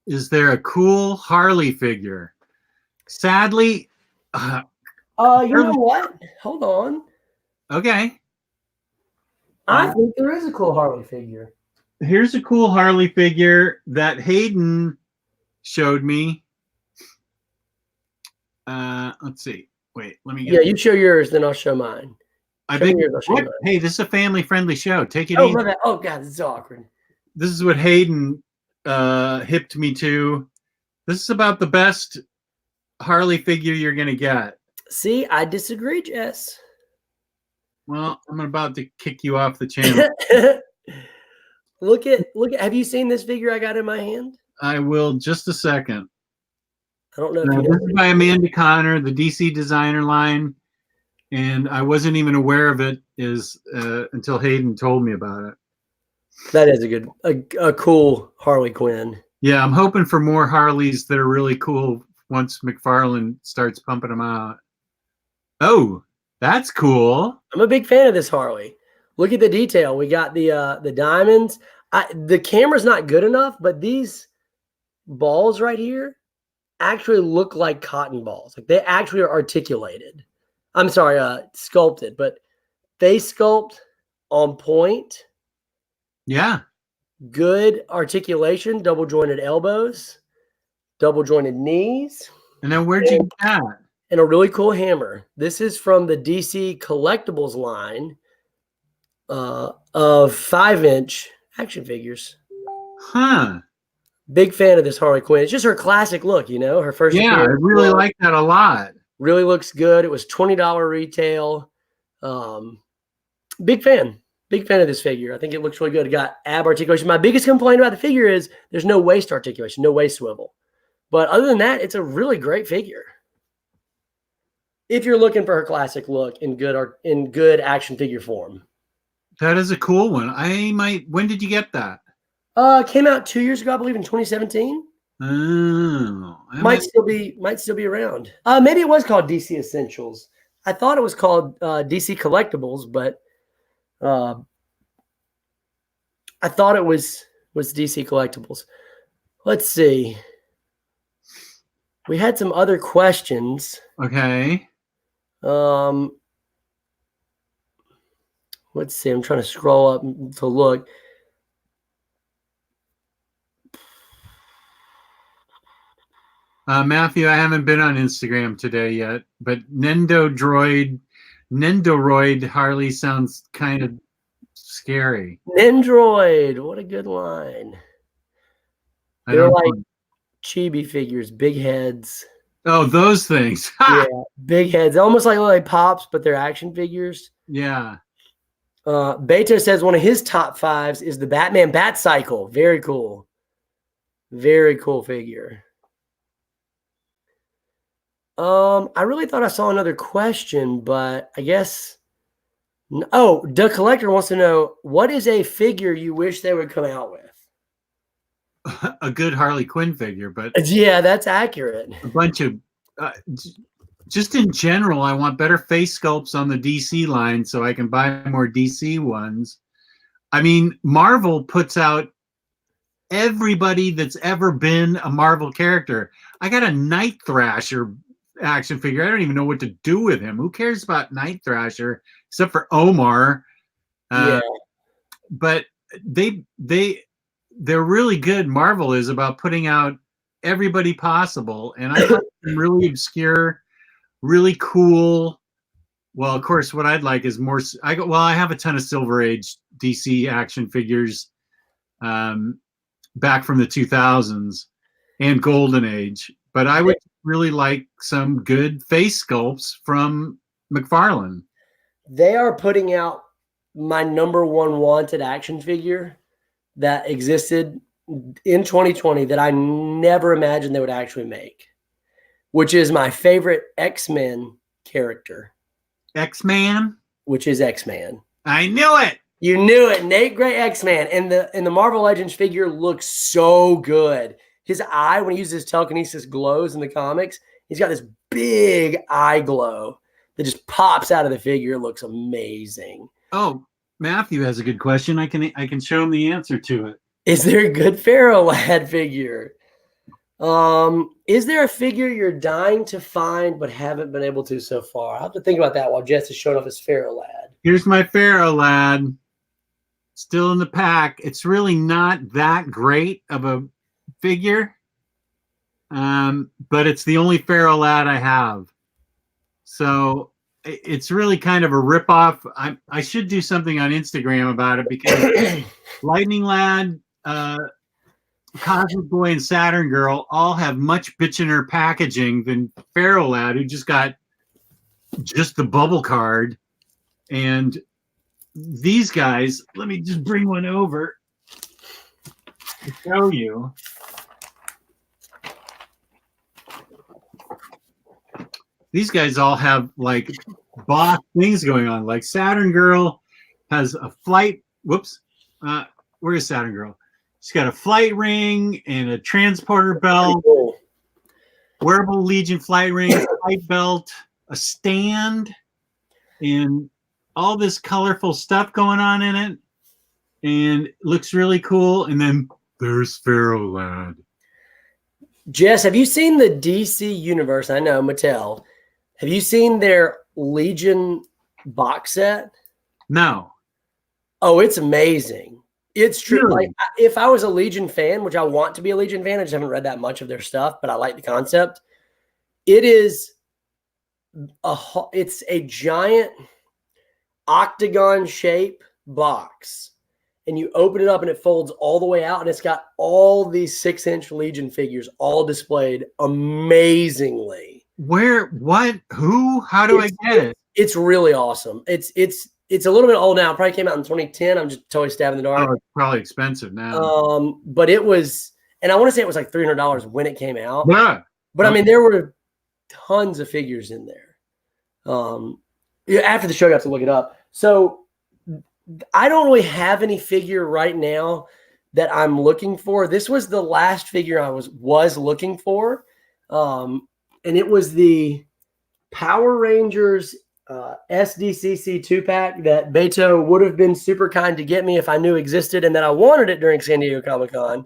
Is there a cool Harley figure? Sadly, you know what? Hold on. Okay. I think there is a cool Harley figure. Here's a cool Harley figure that Hayden showed me. Let's see. Wait, let me get you show yours, then I'll show mine. Hey, this is a family-friendly show. Take it easy. Oh, God, this is awkward. This is what Hayden hipped me to. This is about the best Harley figure you're going to get. See, I disagree, Jess. Well, I'm about to kick you off the channel. Look at. Have you seen this figure I got in my hand? I will just a second. I don't know if this is by Amanda Connor, the DC designer line, and I wasn't even aware of it until Hayden told me about it. That is a cool Harley Quinn. Yeah, I'm hoping for more Harleys that are really cool once McFarlane starts pumping them out. Oh, that's cool. I'm a big fan of this Harley. Look at the detail. We got the diamonds. The camera's not good enough, but these balls right here actually look like cotton balls. Like they actually are articulated. I'm sorry, sculpted, but face sculpt on point. Yeah. Good articulation, double jointed elbows, double jointed knees. And then where'd you get that? And a really cool hammer. This is from the DC Collectibles line of 5-inch action figures. Huh. Big fan of this Harley Quinn. It's just her classic look, her first. Yeah, I really like that a lot. Really looks good. It was $20 retail. Big fan of this figure. I think it looks really good. It got ab articulation. My biggest complaint about the figure is there's no waist articulation, no waist swivel. But other than that, it's a really great figure. If you're looking for her classic look in good action figure form. That is a cool one. When did you get that? Came out 2 years ago, I believe, in 2017. Oh, Might still be around. Maybe it was called DC Essentials. I thought it was called DC Collectibles, but I thought it was DC Collectibles. Let's see. We had some other questions. okay. Let's see. I'm trying to scroll up to look. Matthew, I haven't been on Instagram today yet, but Nendoroid Harley sounds kind of scary. Nendroid, what a good line. I They're don't like know. chibi figures, big heads. Oh, those things. Yeah, big heads, almost like pops, but they're action figures. Yeah. Beto says one of his top fives is the Batman Bat Cycle. Very cool. Very cool figure. I really thought I saw another question, but I guess. Oh, the collector wants to know, what is a figure you wish they would come out with? A good Harley Quinn figure, but Yeah, that's accurate. a bunch of just in general, I want better face sculpts on the DC line so I can buy more DC ones. I mean, Marvel puts out everybody that's ever been a Marvel character. I got a Night Thrasher action figure. I don't even know what to do with him. Who cares about Night Thrasher except for Omar? Yeah. But they're really good. Marvel is about putting out everybody possible, and I like some really obscure, really cool. Well, of course, what I'd like is more. I have a ton of Silver Age DC action figures, back from the 2000s and Golden Age, but I would really like some good face sculpts from McFarlane. They are putting out my number one wanted action figure that existed in 2020 that I never imagined they would actually make, which is my favorite X-Men character. X-Man? Which is X-Man. I knew it! You knew it. Nate Gray X-Man. And the Marvel Legends figure looks so good. His eye, when he uses telekinesis, glows in the comics. He's got this big eye glow that just pops out of the figure. It looks amazing. Oh, Matthew has a good question. I can show him the answer to it. Is there a good Pharaoh Lad figure? Is there a figure you're dying to find but haven't been able to so far? I'll have to think about that while Jess is showing off his Pharaoh Lad. Here's my Pharaoh Lad. Still in the pack. It's really not that great of a figure, but it's the only Pharaoh Lad I have. So it's really kind of a ripoff. I should do something on Instagram about it because Lightning Lad, Cosmic Boy, and Saturn Girl all have much bitchier packaging than Pharaoh Lad, who just got just the bubble card. And these guys, let me just bring one over to show you. These guys all have like boss things going on. Like Saturn Girl has a flight. Whoops. Where is Saturn Girl? She's got a flight ring and a transporter belt, Cool. wearable Legion flight ring, flight belt, a stand, and all this colorful stuff going on in it. And it looks really cool. And then there's Pharaoh Lad. Jess, have you seen the DC Universe? I know, Mattel. Have you seen their Legion box set? No. Oh, it's amazing. It's true. Really? Like, if I was a Legion fan, which I want to be a Legion fan, I just haven't read that much of their stuff, but I like the concept. It is it's a giant octagon shape box, and you open it up and it folds all the way out, and it's got all these 6-inch Legion figures all displayed amazingly. Where? What? Who? How do I get it? It's really awesome. It's a little bit old now. It probably came out in 2010. I'm just totally stabbing the dark. Oh, it's probably expensive now. But it was, and I want to say it was like $300 when it came out. Yeah. But I mean, there were tons of figures in there. After the show, I got to look it up. So I don't really have any figure right now that I'm looking for. This was the last figure I was looking for. And it was the Power Rangers SDCC 2-pack that Beto would have been super kind to get me if I knew existed and that I wanted it during San Diego Comic-Con.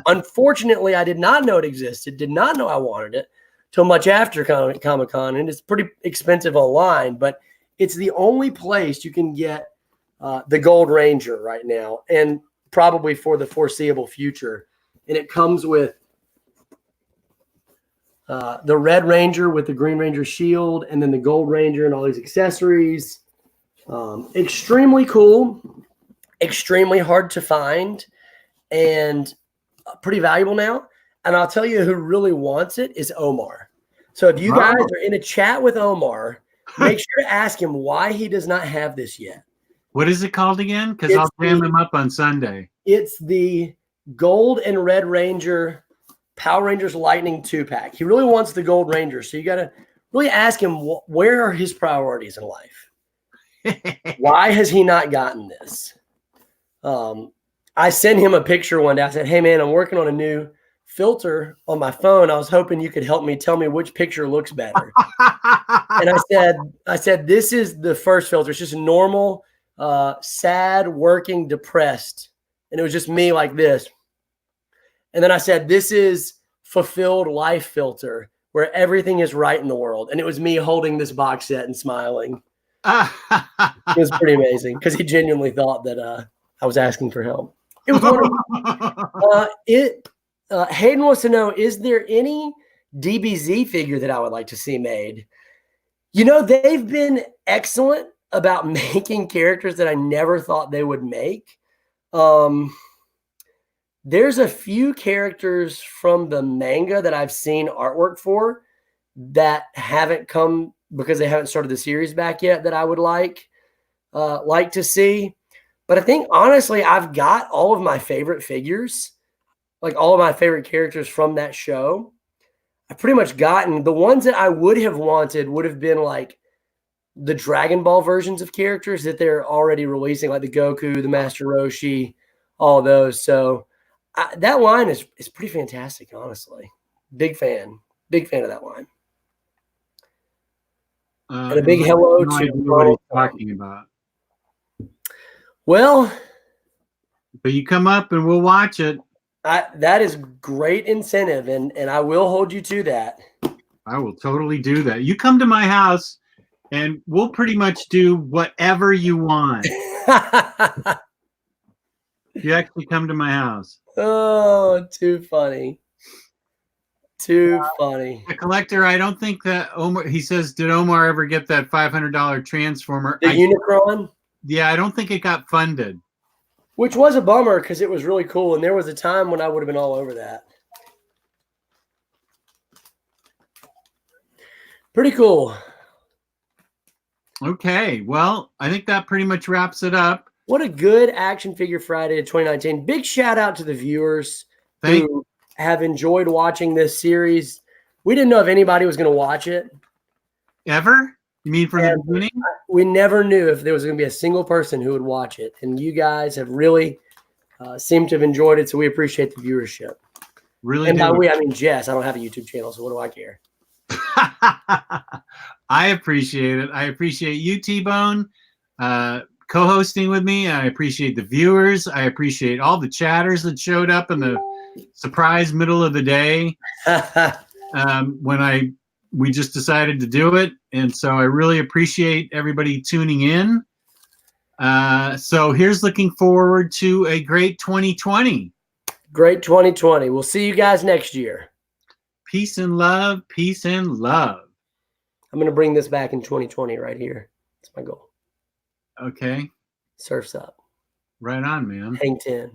Unfortunately, I did not know it existed, did not know I wanted it till much after Comic-Con, and it's pretty expensive online, but it's the only place you can get the Gold Ranger right now, and probably for the foreseeable future. And it comes with the Red Ranger with the Green Ranger shield, and then the Gold Ranger and all these accessories. Extremely cool, extremely hard to find, and pretty valuable now. And I'll tell you who really wants it is Omar. So if you guys are in a chat with Omar, make sure to ask him why he does not have this yet. What is it called again? Because I'll jam him up on Sunday. It's the Gold and Red Ranger Power Rangers Lightning 2-pack. He really wants the Gold Ranger, so you got to really ask him where are his priorities in life. Why has he not gotten this? I sent him a picture one day. I said, "Hey man, I'm working on a new filter on my phone. I was hoping you could help me tell me which picture looks better." And I said, "This is the first filter. It's just normal, sad, working, depressed." And it was just me like this. And then I said, "This is fulfilled life filter, where everything is right in the world." And it was me holding this box set and smiling. It was pretty amazing because he genuinely thought that I was asking for help. It was wonderful. Hayden wants to know, is there any DBZ figure that I would like to see made? You know, they've been excellent about making characters that I never thought they would make. There's a few characters from the manga that I've seen artwork for that haven't come because they haven't started the series back yet that I would like to see. But I think, honestly, I've got all of my favorite figures, like all of my favorite characters from that show. I've pretty much gotten the ones that I would have wanted would have been like the Dragon Ball versions of characters that they're already releasing, like the Goku, the Master Roshi, all those. So that line is pretty fantastic, honestly. Big fan of that line. And a big hello to what he's talking about. Well, but you come up and we'll watch it. That is great incentive, and I will hold you to that. I will totally do that. You come to my house, and we'll pretty much do whatever you want. You actually come to my house. Oh, too funny. Too funny. The collector, I don't think that Omar, he says, did Omar ever get that $500 Transformer? The Unicron? Yeah, I don't think it got funded. Which was a bummer because it was really cool, and there was a time when I would have been all over that. Pretty cool. Okay, well, I think that pretty much wraps it up. What a good Action Figure Friday of 2019. Big shout out to the viewers who have enjoyed watching this series. We didn't know if anybody was going to watch it. Ever? You mean from the beginning? We never knew if there was going to be a single person who would watch it. And you guys have really seemed to have enjoyed it, so we appreciate the viewership. Really? And by we, I mean Jess. I don't have a YouTube channel, so what do I care? I appreciate it. I appreciate you, TBone, co-hosting with me. I appreciate the viewers. I appreciate all the chatters that showed up in the surprise middle of the day when we just decided to do it. And so I really appreciate everybody tuning in. So here's looking forward to a great 2020. Great 2020. We'll see you guys next year. Peace and love. Peace and love. I'm going to bring this back in 2020 right here. That's my goal. Okay. Surf's up. Right on, man. Hang 10.